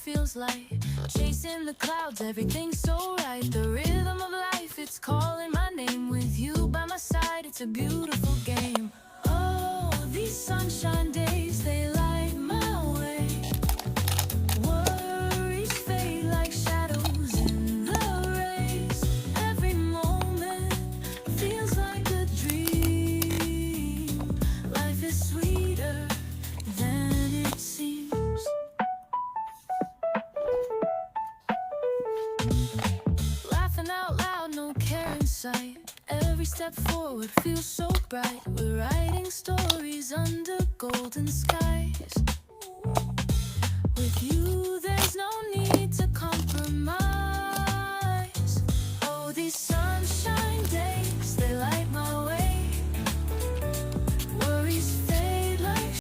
feels light. Chasing the clouds, everything's so right. The rhythm of life, it's calling my name. With you by my side, it's a beautiful game. Oh, these sunshine days, they light my way. Worries fade like shadows in the rays. Every moment feels like a dream. Life is sweeter than it seems. Laughing out loud, no care in sight. Every step forward feels so bright. We're writing stories under golden skies. With you